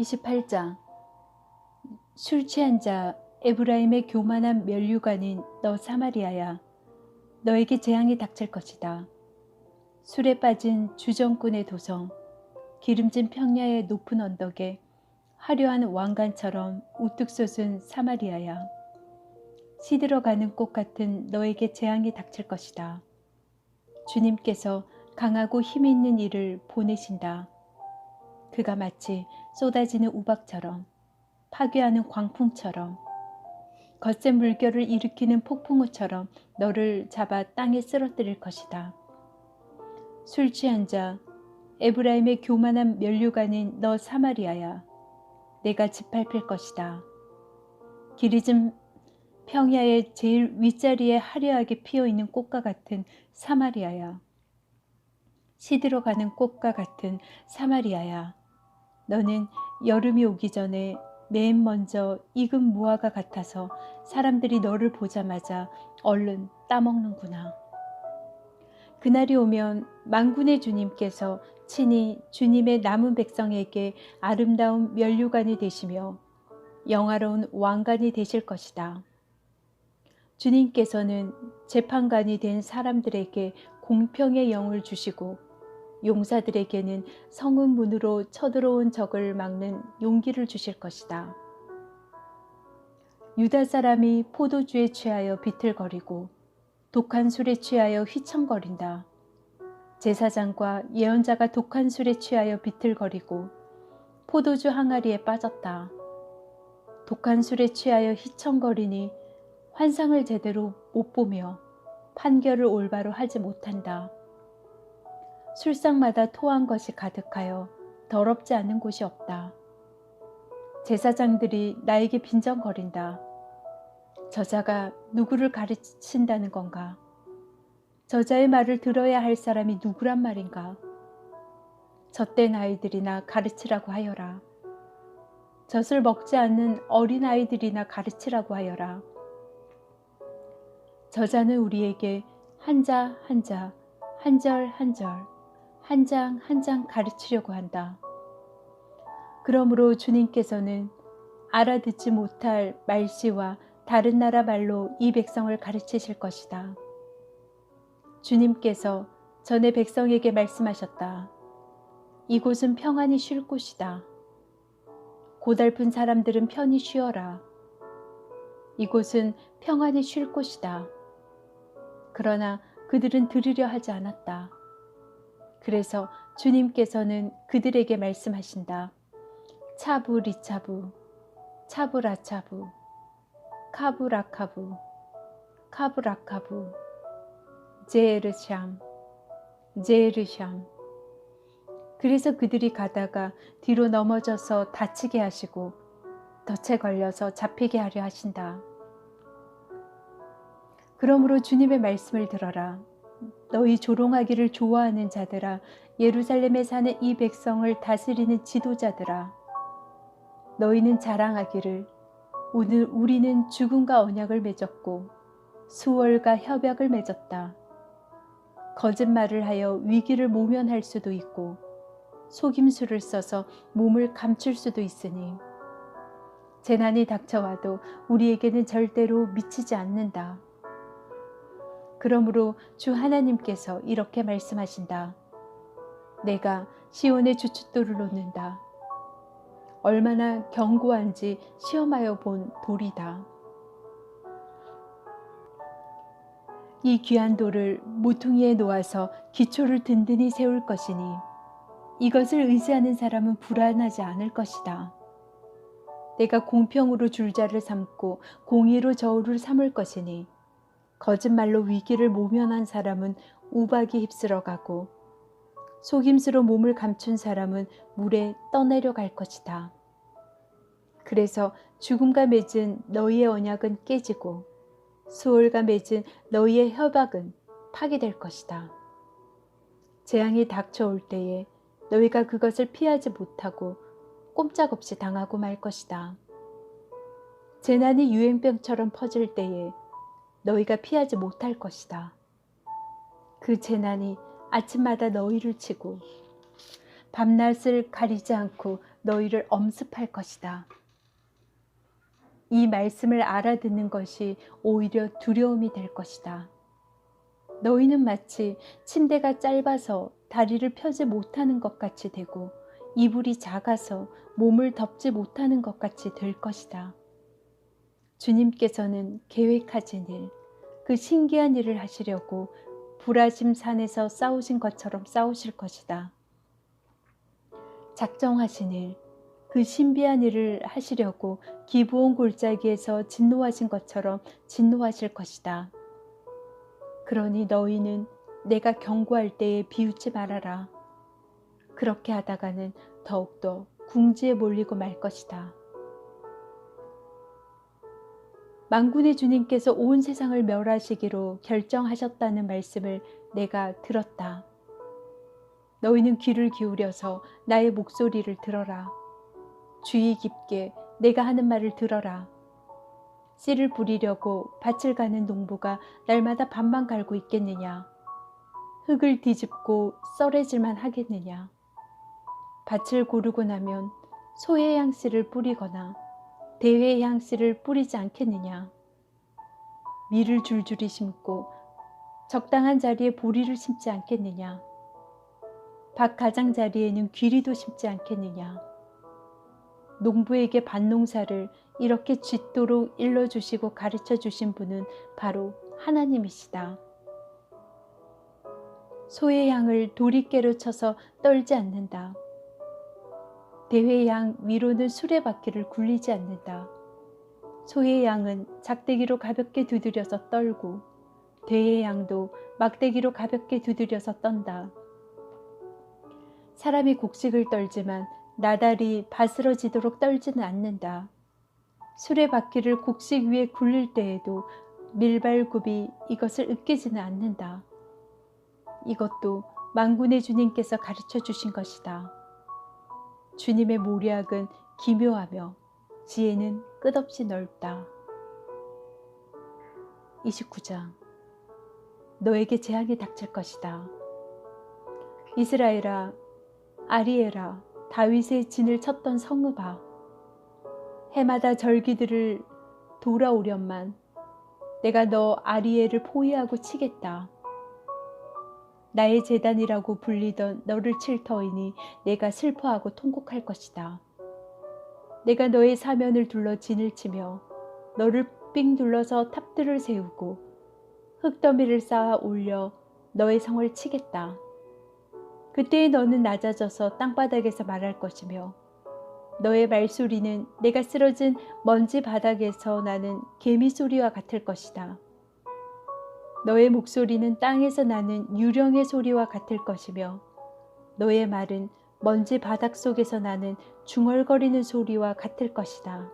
28장. 술 취한 자 에브라임의 교만한 면류관인 너 사마리아야, 너에게 재앙이 닥칠 것이다. 술에 빠진 주정꾼의 도성, 기름진 평야의 높은 언덕에 화려한 왕관처럼 우뚝 솟은 사마리아야, 시들어가는 꽃 같은 너에게 재앙이 닥칠 것이다. 주님께서 강하고 힘 있는 이를 보내신다. 그가 마치 쏟아지는 우박처럼, 파괴하는 광풍처럼, 거센 물결을 일으키는 폭풍우처럼 너를 잡아 땅에 쓰러뜨릴 것이다. 술 취한 자 에브라임의 교만한 면류관인 너 사마리아야, 내가 짓밟힐 것이다. 기리진 평야의 제일 윗자리에 화려하게 피어있는 꽃과 같은 사마리아야, 시들어가는 꽃과 같은 사마리아야, 너는 여름이 오기 전에 맨 먼저 익은 무화과 같아서 사람들이 너를 보자마자 얼른 따먹는구나. 그날이 오면 만군의 주님께서 친히 주님의 남은 백성에게 아름다운 면류관이 되시며 영화로운 왕관이 되실 것이다. 주님께서는 재판관이 된 사람들에게 공평의 영을 주시고 용사들에게는 성읍 문으로 쳐들어온 적을 막는 용기를 주실 것이다. 유다 사람이 포도주에 취하여 비틀거리고 독한 술에 취하여 휘청거린다. 제사장과 예언자가 독한 술에 취하여 비틀거리고 포도주 항아리에 빠졌다. 독한 술에 취하여 휘청거리니 환상을 제대로 못 보며 판결을 올바로 하지 못한다. 술상마다 토한 것이 가득하여 더럽지 않은 곳이 없다. 제사장들이 나에게 빈정거린다. 저자가 누구를 가르친다는 건가? 저자의 말을 들어야 할 사람이 누구란 말인가? 젖된 아이들이나 가르치라고 하여라. 젖을 먹지 않는 어린 아이들이나 가르치라고 하여라. 저자는 우리에게 한자 한자, 한절 한절, 한 장 한 장 가르치려고 한다. 그러므로 주님께서는 알아듣지 못할 말씨와 다른 나라 말로 이 백성을 가르치실 것이다. 주님께서 전에 백성에게 말씀하셨다. 이곳은 평안히 쉴 곳이다. 고달픈 사람들은 편히 쉬어라. 이곳은 평안히 쉴 곳이다. 그러나 그들은 들으려 하지 않았다. 그래서 주님께서는 그들에게 말씀하신다. 차부 리차부, 차부라차부, 카부라카부, 카부라카부, 제르샴, 제르샴. 그래서 그들이 가다가 뒤로 넘어져서 다치게 하시고 덫에 걸려서 잡히게 하려 하신다. 그러므로 주님의 말씀을 들어라. 너희 조롱하기를 좋아하는 자들아, 예루살렘에 사는 이 백성을 다스리는 지도자들아, 너희는 자랑하기를 오늘 우리는 죽음과 언약을 맺었고 수월과 협약을 맺었다. 거짓말을 하여 위기를 모면할 수도 있고 속임수를 써서 몸을 감출 수도 있으니 재난이 닥쳐와도 우리에게는 절대로 미치지 않는다. 그러므로 주 하나님께서 이렇게 말씀하신다. 내가 시온의 주춧돌을 놓는다. 얼마나 견고한지 시험하여 본 돌이다. 이 귀한 돌을 모퉁이에 놓아서 기초를 든든히 세울 것이니 이것을 의지하는 사람은 불안하지 않을 것이다. 내가 공평으로 줄자를 삼고 공의로 저울을 삼을 것이니 거짓말로 위기를 모면한 사람은 우박이 휩쓸어가고 속임수로 몸을 감춘 사람은 물에 떠내려 갈 것이다. 그래서 죽음과 맺은 너희의 언약은 깨지고 수월과 맺은 너희의 협약은 파기될 것이다. 재앙이 닥쳐올 때에 너희가 그것을 피하지 못하고 꼼짝없이 당하고 말 것이다. 재난이 유행병처럼 퍼질 때에 너희가 피하지 못할 것이다. 그 재난이 아침마다 너희를 치고 밤낮을 가리지 않고 너희를 엄습할 것이다. 이 말씀을 알아듣는 것이 오히려 두려움이 될 것이다. 너희는 마치 침대가 짧아서 다리를 펴지 못하는 것 같이 되고 이불이 작아서 몸을 덮지 못하는 것 같이 될 것이다. 주님께서는 계획하신 일, 그 신기한 일을 하시려고 부라짐 산에서 싸우신 것처럼 싸우실 것이다. 작정하신 일, 그 신비한 일을 하시려고 기브온 골짜기에서 진노하신 것처럼 진노하실 것이다. 그러니 너희는 내가 경고할 때에 비웃지 말아라. 그렇게 하다가는 더욱더 궁지에 몰리고 말 것이다. 만군의 주님께서 온 세상을 멸하시기로 결정하셨다는 말씀을 내가 들었다. 너희는 귀를 기울여서 나의 목소리를 들어라. 주의 깊게 내가 하는 말을 들어라. 씨를 뿌리려고 밭을 가는 농부가 날마다 밭만 갈고 있겠느냐? 흙을 뒤집고 썰어질만 하겠느냐? 밭을 고르고 나면 소의 향씨를 뿌리거나 대회의 향씨를 뿌리지 않겠느냐? 밀을 줄줄이 심고 적당한 자리에 보리를 심지 않겠느냐? 밭 가장자리에는 귀리도 심지 않겠느냐? 농부에게 밭농사를 이렇게 짙도록 일러주시고 가르쳐주신 분은 바로 하나님이시다. 소의 향을 도리깨로 쳐서 떨지 않는다. 대회의 양 위로는 수레바퀴를 굴리지 않는다. 소의 양은 작대기로 가볍게 두드려서 떨고 대회의 양도 막대기로 가볍게 두드려서 떤다. 사람이 곡식을 떨지만 나달이 바스러지도록 떨지는 않는다. 수레바퀴를 곡식 위에 굴릴 때에도 밀발굽이 이것을 으깨지는 않는다. 이것도 만군의 주님께서 가르쳐 주신 것이다. 주님의 모략은 기묘하며 지혜는 끝없이 넓다. 29장. 너에게 재앙이 닥칠 것이다. 이스라엘아, 아리엘아, 다윗의 진을 쳤던 성읍아, 해마다 절기들을 돌아오련만 내가 너 아리엘을 포위하고 치겠다. 나의 제단이라고 불리던 너를 칠 터이니 내가 슬퍼하고 통곡할 것이다. 내가 너의 사면을 둘러 진을 치며 너를 삥 둘러서 탑들을 세우고 흙더미를 쌓아 올려 너의 성을 치겠다. 그때에 너는 낮아져서 땅바닥에서 말할 것이며 너의 말소리는 내가 쓰러진 먼지 바닥에서 나는 개미 소리와 같을 것이다. 너의 목소리는 땅에서 나는 유령의 소리와 같을 것이며 너의 말은 먼지 바닥 속에서 나는 중얼거리는 소리와 같을 것이다.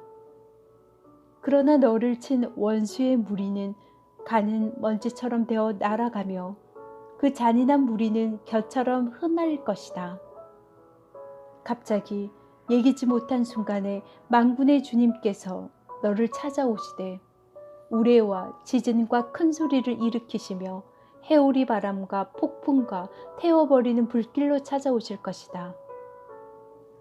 그러나 너를 친 원수의 무리는 가는 먼지처럼 되어 날아가며 그 잔인한 무리는 겨처럼 흩날릴 것이다. 갑자기 예기치 못한 순간에 만군의 주님께서 너를 찾아오시되 우레와 지진과 큰 소리를 일으키시며 해오리 바람과 폭풍과 태워버리는 불길로 찾아오실 것이다.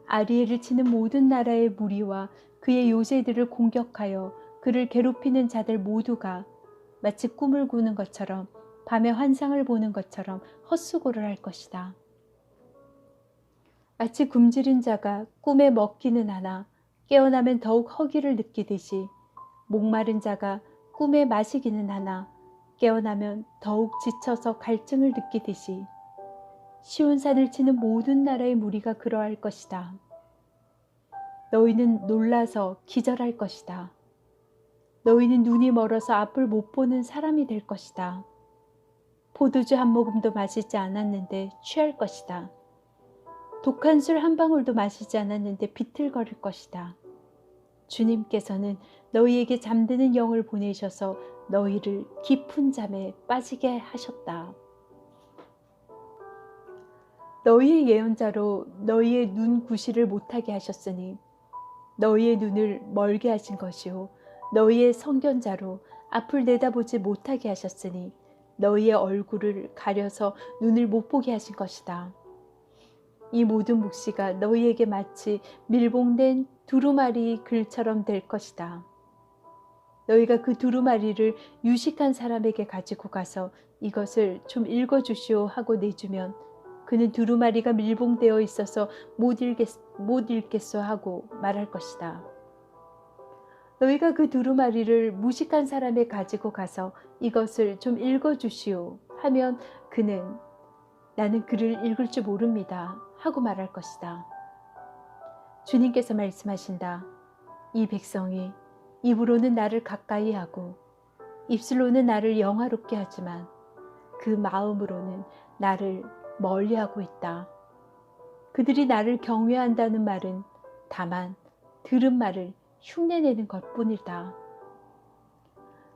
아리엘을 치는 모든 나라의 무리와 그의 요새들을 공격하여 그를 괴롭히는 자들 모두가 마치 꿈을 꾸는 것처럼 밤에 환상을 보는 것처럼 헛수고를 할 것이다. 마치 굶주린 자가 꿈에 먹기는 하나 깨어나면 더욱 허기를 느끼듯이 목마른 자가 꿈에 마시기는 하나 깨어나면 더욱 지쳐서 갈증을 느끼듯이 시온산을 치는 모든 나라의 무리가 그러할 것이다. 너희는 놀라서 기절할 것이다. 너희는 눈이 멀어서 앞을 못 보는 사람이 될 것이다. 포도주 한 모금도 마시지 않았는데 취할 것이다. 독한 술 한 방울도 마시지 않았는데 비틀거릴 것이다. 주님께서는 너희에게 잠드는 영을 보내셔서 너희를 깊은 잠에 빠지게 하셨다. 너희의 예언자로 너희의 눈 구시를 못하게 하셨으니 너희의 눈을 멀게 하신 것이요 너희의 선견자로 앞을 내다보지 못하게 하셨으니 너희의 얼굴을 가려서 눈을 못 보게 하신 것이다. 이 모든 묵시가 너희에게 마치 밀봉된 두루마리 글처럼 될 것이다. 너희가 그 두루마리를 유식한 사람에게 가지고 가서 이것을 좀 읽어주시오 하고 내주면 그는 두루마리가 밀봉되어 있어서 못 읽겠소 하고 말할 것이다. 너희가 그 두루마리를 무식한 사람에 가지고 가서 이것을 좀 읽어주시오 하면 그는 나는 글을 읽을 줄 모릅니다 하고 말할 것이다. 주님께서 말씀하신다. 이 백성이 입으로는 나를 가까이 하고 입술로는 나를 영화롭게 하지만 그 마음으로는 나를 멀리하고 있다. 그들이 나를 경외한다는 말은 다만 들은 말을 흉내내는 것뿐이다.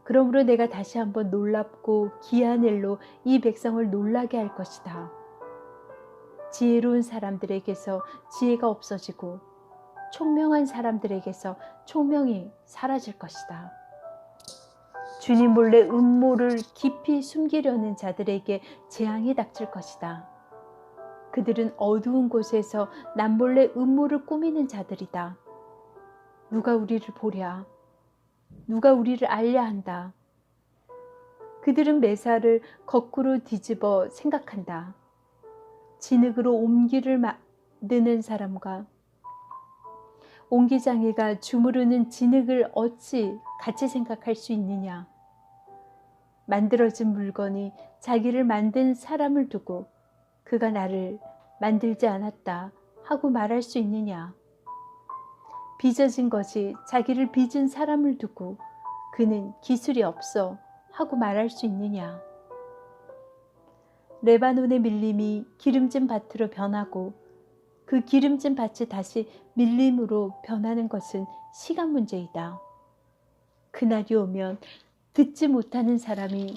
그러므로 내가 다시 한번 놀랍고 귀한 일로 이 백성을 놀라게 할 것이다. 지혜로운 사람들에게서 지혜가 없어지고 총명한 사람들에게서 총명이 사라질 것이다. 주님 몰래 음모를 깊이 숨기려는 자들에게 재앙이 닥칠 것이다. 그들은 어두운 곳에서 남몰래 음모를 꾸미는 자들이다. 누가 우리를 보랴? 누가 우리를 알려 한다. 그들은 매사를 거꾸로 뒤집어 생각한다. 진흙으로 옹기를 만드는 사람과 옹기장이가 주무르는 진흙을 어찌 같이 생각할 수 있느냐. 만들어진 물건이 자기를 만든 사람을 두고 그가 나를 만들지 않았다 하고 말할 수 있느냐. 빚어진 것이 자기를 빚은 사람을 두고 그는 기술이 없어 하고 말할 수 있느냐. 레바논의 밀림이 기름진 밭으로 변하고 그 기름진 밭이 다시 밀림으로 변하는 것은 시간 문제이다. 그날이 오면 듣지 못하는 사람이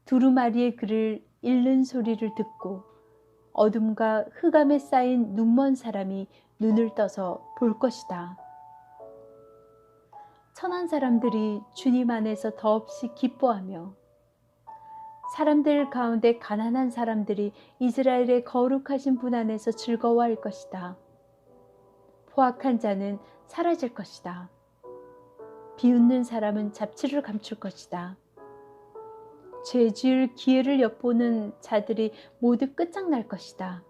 두루마리의 글을 읽는 소리를 듣고 어둠과 흑암에 쌓인 눈먼 사람이 눈을 떠서 볼 것이다. 천한 사람들이 주님 안에서 더없이 기뻐하며 사람들 가운데 가난한 사람들이 이스라엘의 거룩하신 분 안에서 즐거워할 것이다. 포악한 자는 사라질 것이다. 비웃는 사람은 잡치를 감출 것이다. 죄 지을 기회를 엿보는 자들이 모두 끝장날 것이다.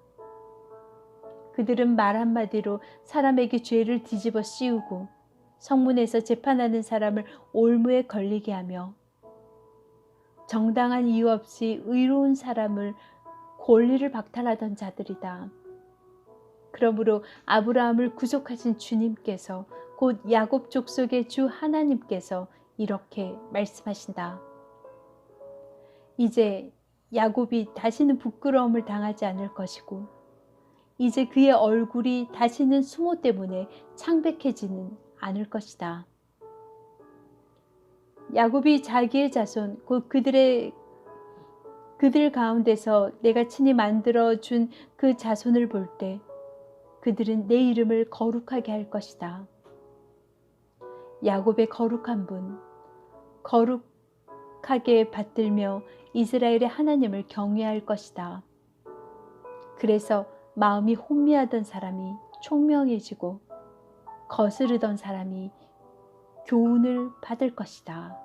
그들은 말 한마디로 사람에게 죄를 뒤집어 씌우고 성문에서 재판하는 사람을 올무에 걸리게 하며 정당한 이유 없이 의로운 사람을 권리를 박탈하던 자들이다. 그러므로 아브라함을 구속하신 주님께서 곧 야곱 족속의 주 하나님께서 이렇게 말씀하신다. 이제 야곱이 다시는 부끄러움을 당하지 않을 것이고 이제 그의 얼굴이 다시는 수모 때문에 창백해지는 않을 것이다. 야곱이 자기의 자손 곧 그들 가운데서 내가 친히 만들어 준 그 자손을 볼 때 그들은 내 이름을 거룩하게 할 것이다. 야곱의 거룩한 분, 거룩하게 받들며 이스라엘의 하나님을 경외할 것이다. 그래서 마음이 혼미하던 사람이 총명해지고 거스르던 사람이 교훈을 받을 것이다.